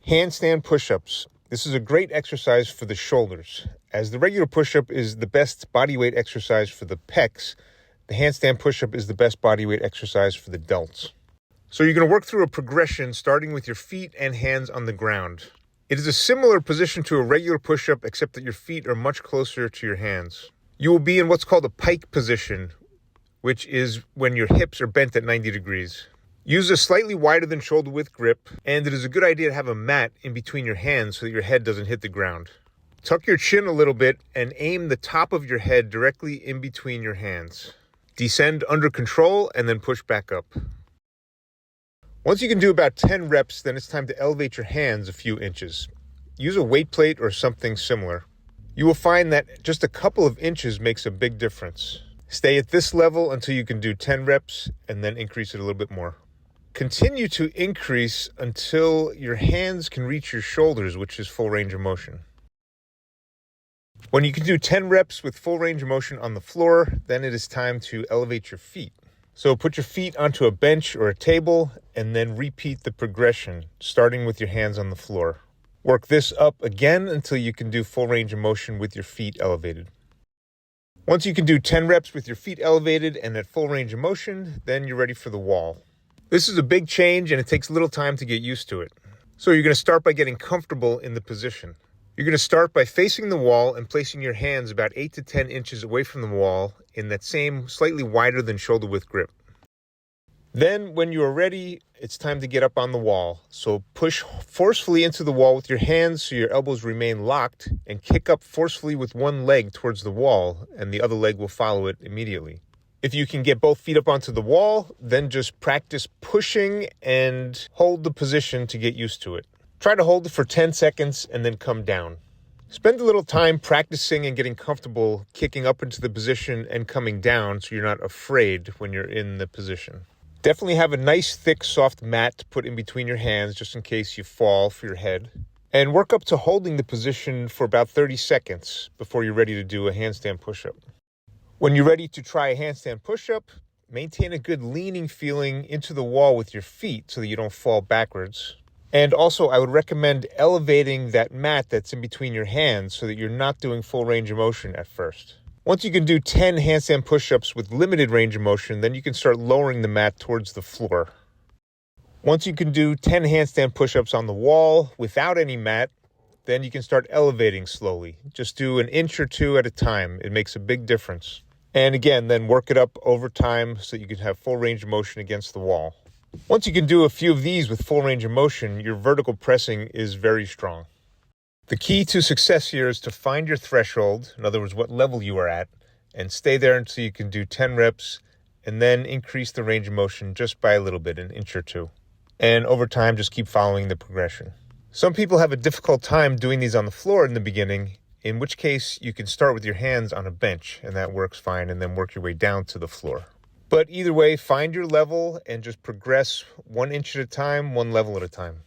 Handstand push-ups. This is a great exercise for the shoulders. As the regular push-up is the best bodyweight exercise for the pecs, the handstand push-up is the best bodyweight exercise for the delts. So you're going to work through a progression starting with your feet and hands on the ground. It is a similar position to a regular push-up except that your feet are much closer to your hands. You will be in what's called a pike position, which is when your hips are bent at 90 degrees. Use a slightly wider than shoulder width grip, and it is a good idea to have a mat in between your hands so that your head doesn't hit the ground. Tuck your chin a little bit and aim the top of your head directly in between your hands. Descend under control and then push back up. Once you can do about 10 reps, then it's time to elevate your hands a few inches. Use a weight plate or something similar. You will find that just a couple of inches makes a big difference. Stay at this level until you can do 10 reps and then increase it a little bit more. Continue to increase until your hands can reach your shoulders, which is full range of motion. When you can do 10 reps with full range of motion on the floor, then it is time to elevate your feet. So put your feet onto a bench or a table and then repeat the progression, starting with your hands on the floor. Work this up again until you can do full range of motion with your feet elevated. Once you can do 10 reps with your feet elevated and at full range of motion, then you're ready for the wall. This is a big change and it takes a little time to get used to it. So you're going to start by getting comfortable in the position. You're going to start by facing the wall and placing your hands about 8 to 10 inches away from the wall in that same slightly wider than shoulder width grip. Then when you are ready, it's time to get up on the wall. So push forcefully into the wall with your hands so your elbows remain locked and kick up forcefully with one leg towards the wall and the other leg will follow it immediately. If you can get both feet up onto the wall, then just practice pushing and hold the position to get used to it. Try to hold it for 10 seconds and then come down. Spend a little time practicing and getting comfortable kicking up into the position and coming down so you're not afraid when you're in the position. Definitely have a nice, thick, soft mat to put in between your hands just in case you fall for your head. And work up to holding the position for about 30 seconds before you're ready to do a handstand push-up. When you're ready to try a handstand push-up, maintain a good leaning feeling into the wall with your feet so that you don't fall backwards. And also, I would recommend elevating that mat that's in between your hands so that you're not doing full range of motion at first. Once you can do 10 handstand push-ups with limited range of motion, then you can start lowering the mat towards the floor. Once you can do 10 handstand push-ups on the wall without any mat, then you can start elevating slowly. Just do an inch or two at a time. It makes a big difference. And again, then work it up over time so that you can have full range of motion against the wall. Once you can do a few of these with full range of motion, your vertical pressing is very strong. The key to success here is to find your threshold, in other words, what level you are at, and stay there until you can do 10 reps, and then increase the range of motion just by a little bit, an inch or two. And over time, just keep following the progression. Some people have a difficult time doing these on the floor in the beginning, in which case you can start with your hands on a bench, and that works fine, and then work your way down to the floor. But either way, find your level and just progress 1 inch at a time, one level at a time.